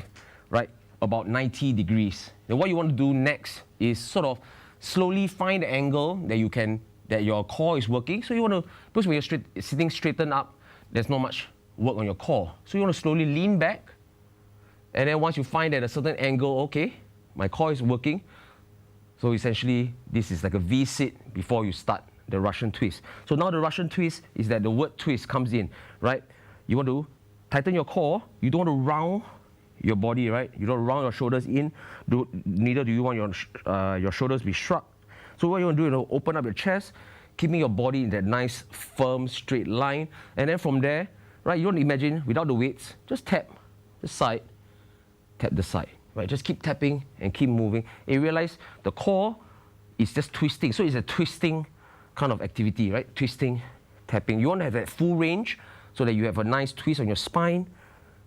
right? About 90 degrees. Then what you want to do next is sort of slowly find the angle that your core is working. So you want to, because when you're sitting straightened up, there's not much work on your core. So you want to slowly lean back, and then once you find at a certain angle, okay, my core is working. So essentially, this is like a V-sit before you start the Russian twist. So now the Russian twist is that the word twist comes in, right? You want to tighten your core. You don't want to round your body, right? You don't round your shoulders in. Neither do you want your shoulders to be shrugged. So what you want to do is open up your chest, keeping your body in that nice, firm, straight line. And then from there, right, you want to imagine, without the weights, just tap the side, tap the side, right? Just keep tapping and keep moving. And you realize the core is just twisting. So it's a twisting kind of activity, right? Twisting, tapping. You want to have that full range so that you have a nice twist on your spine.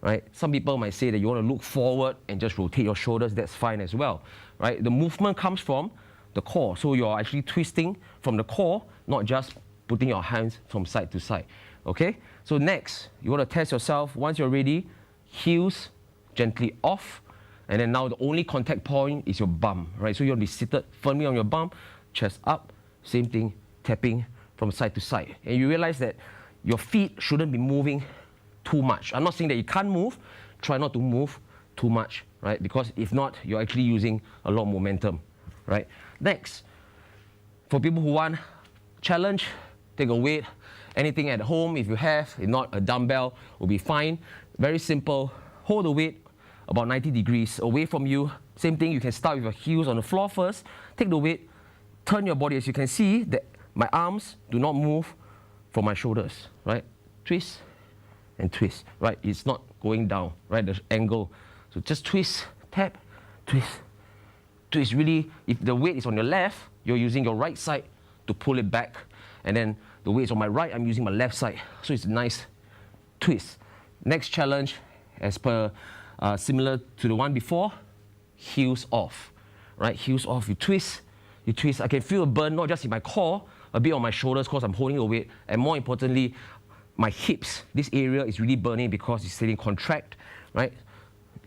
Right? Some people might say that you want to look forward and just rotate your shoulders. That's fine as well. Right? The movement comes from the core. So you're actually twisting from the core, not just putting your hands from side to side. Okay? So next, you want to test yourself. Once you're ready, heels gently off. And then now the only contact point is your bum. Right? So you want to be seated firmly on your bum, chest up. Same thing, tapping from side to side. And you realize that your feet shouldn't be moving too much. I'm not saying that you can't move. Try not to move too much, right? Because if not, you're actually using a lot of momentum, right? Next, for people who want challenge, take a weight, anything at home if you have. If not, a dumbbell will be fine. Very simple. Hold the weight about 90 degrees away from you. Same thing, you can start with your heels on the floor first. Take the weight, turn your body. As you can see, that my arms do not move from my shoulders, right? Twist and twist, right? It's not going down, right? The angle. So just twist, tap, twist, twist. Really, if the weight is on your left, you're using your right side to pull it back. And then the weight is on my right, I'm using my left side. So it's a nice twist. Next challenge, as per similar to the one before, heels off, right? Heels off, you twist. I can feel a burn, not just in my core, a bit on my shoulders because I'm holding the weight. And more importantly, my hips, this area is really burning because it's sitting contract, right?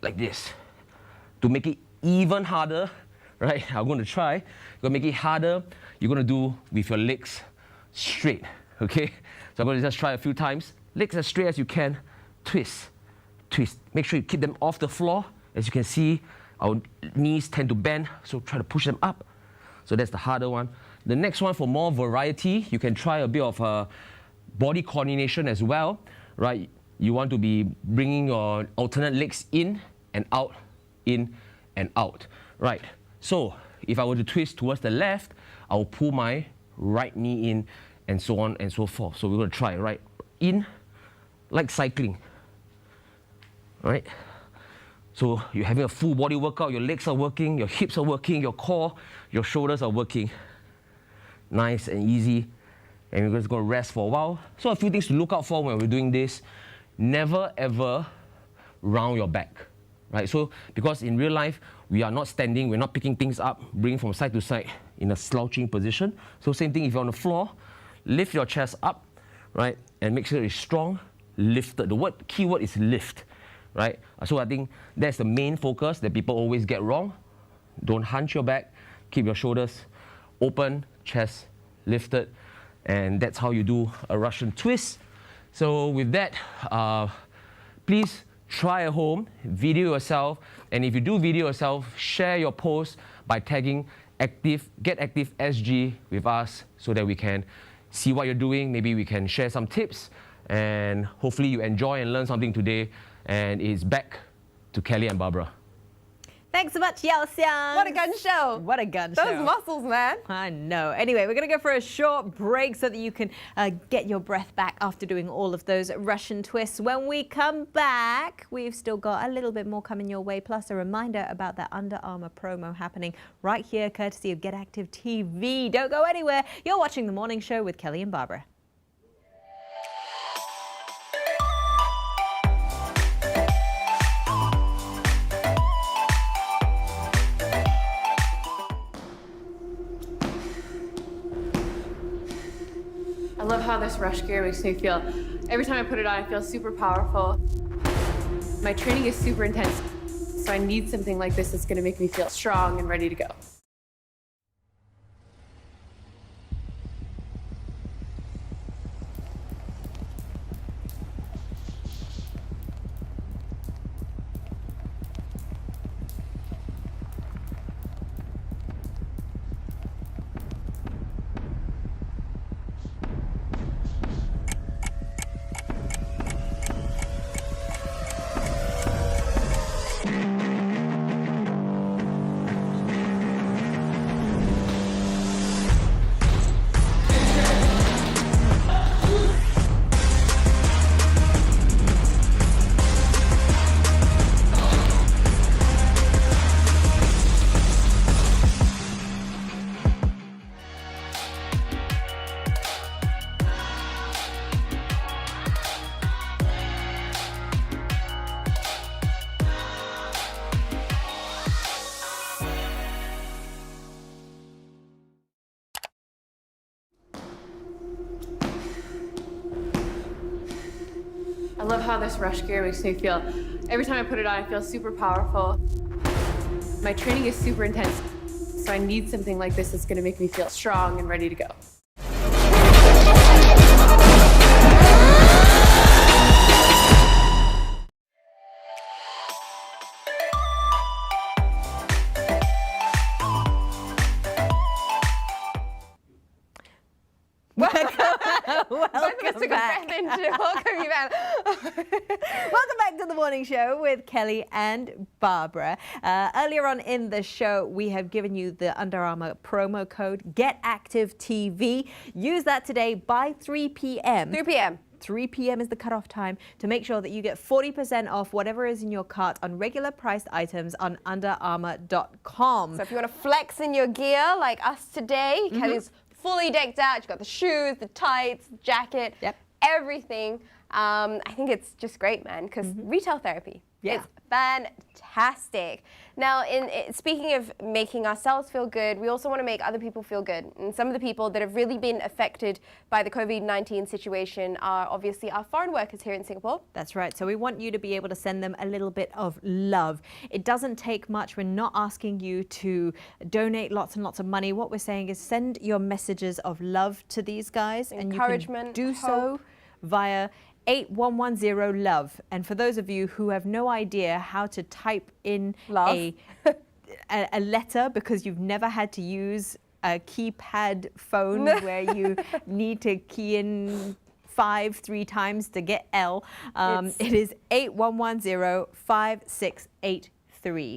Like this. To make it even harder, right? I'm going to try. You're going to make it harder. You're going to do with your legs straight, okay? So I'm going to just try a few times. Legs as straight as you can. Twist, twist. Make sure you keep them off the floor. As you can see, our knees tend to bend, so try to push them up. So that's the harder one. The next one, for more variety, you can try a bit of body coordination as well, right? You want to be bringing your alternate legs in and out, right? So if I were to twist towards the left, I will pull my right knee in and so on and so forth. So we're going to try, right? In, like cycling, right? So you're having a full body workout, your legs are working, your hips are working, your core, your shoulders are working. Nice and easy. And we're just going to rest for a while. So a few things to look out for when we're doing this. Never ever round your back, right? So because in real life, we are not standing, we're not picking things up, bringing from side to side in a slouching position. So same thing if you're on the floor, lift your chest up, right? And make sure it's strong, lifted. The key word is lift, right? So I think that's the main focus that people always get wrong. Don't hunch your back, keep your shoulders open, chest lifted. And that's how you do a Russian twist. So with that, please try at home, video yourself. And if you do video yourself, share your post by tagging Get Active SG with us so that we can see what you're doing. Maybe we can share some tips. And hopefully you enjoy and learn something today. And it's back to Kelly and Barbara. Thanks so much, Yao Xiang. What a gun show. What a gun show. Those muscles, man. I know. Anyway, we're going to go for a short break so that you can get your breath back after doing all of those Russian twists. When we come back, we've still got a little bit more coming your way, plus a reminder about that Under Armour promo happening right here, courtesy of Get Active TV. Don't go anywhere. You're watching The Morning Show with Kelly and Barbara. I love how this rush gear makes me feel. Every time I put it on, I feel super powerful. My training is super intense, so I need something like this that's going to make me feel strong and ready to go. I love how this rush gear makes me feel. Every time I put it on, I feel super powerful. My training is super intense, so I need something like this that's going to make me feel strong and ready to go. Welcome back. Welcome you back. Welcome back to The Morning Show with Kelly and Barbara. Earlier on in the show, we have given you the Under Armour promo code, Get Active TV. Use that today by 3 p.m. 3 p.m. 3 p.m. is the cutoff time to make sure that you get 40% off whatever is in your cart on regular priced items on underarmour.com. So if you want to flex in your gear like us today, Kelly's fully decked out. She's got the shoes, the tights, the jacket, everything. I think it's just great, man, because retail therapy. Yeah. It's fantastic. Now, speaking of making ourselves feel good, we also want to make other people feel good. And some of the people that have really been affected by the COVID-19 situation are obviously our foreign workers here in Singapore. That's right. So we want you to be able to send them a little bit of love. It doesn't take much. We're not asking you to donate lots and lots of money. What we're saying is send your messages of love to these guys. Encouragement, and you can do so via 8110 love. And for those of you who have no idea how to type in a letter because you've never had to use a keypad phone where you need to key in 3 times to get L, it is 8110-5683.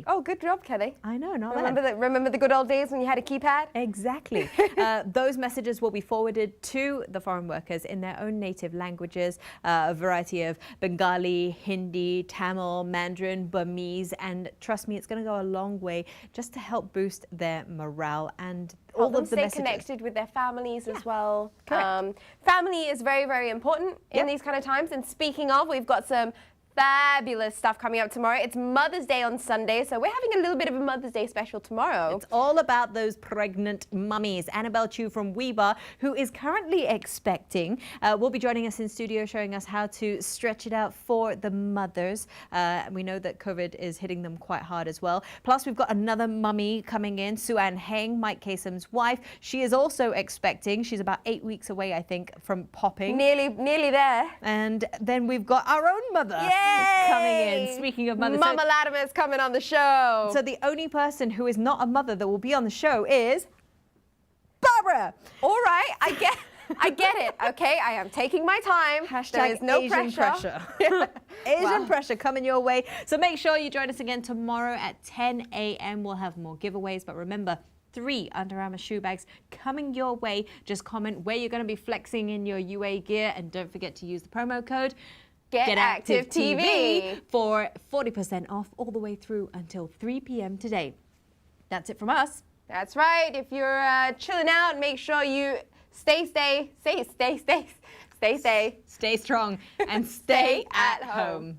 Oh, good job, Kelly. I know, not bad. Remember the good old days when you had a keypad? Exactly. Those messages will be forwarded to the foreign workers in their own native languages, a variety of Bengali, Hindi, Tamil, Mandarin, Burmese, and trust me, it's going to go a long way just to help boost their morale and all of the stay messages. Connected with their families as well. Correct. Family is very, very important in these kind of times. And speaking of, we've got some fabulous stuff coming up tomorrow. It's Mother's Day on Sunday, so we're having a little bit of a Mother's Day special tomorrow. It's all about those pregnant mummies. Annabelle Chu from Weeba, who is currently expecting, will be joining us in studio showing us how to stretch it out for the mothers. We know that COVID is hitting them quite hard as well. Plus, we've got another mummy coming in, Sue-Ann Heng, Mike Kasem's wife. She is also expecting. She's about 8 weeks away, I think, from popping. Nearly there. And then we've got our own mother. Coming in. Speaking of mothers, Mama Latimer's coming on the show. So the only person who is not a mother that will be on the show is Barbara. All right, I get it. Okay, I am taking my time. Hashtag there is no Asian pressure. Asian pressure coming your way. So make sure you join us again tomorrow at 10 a.m. We'll have more giveaways. But remember, 3 Under Armour shoe bags coming your way. Just comment where you're going to be flexing in your UA gear. And don't forget to use the promo code GetActiveTV for 40% off all the way through until 3 p.m. today. That's it from us. That's right. If you're chilling out, make sure you stay strong Stay at home.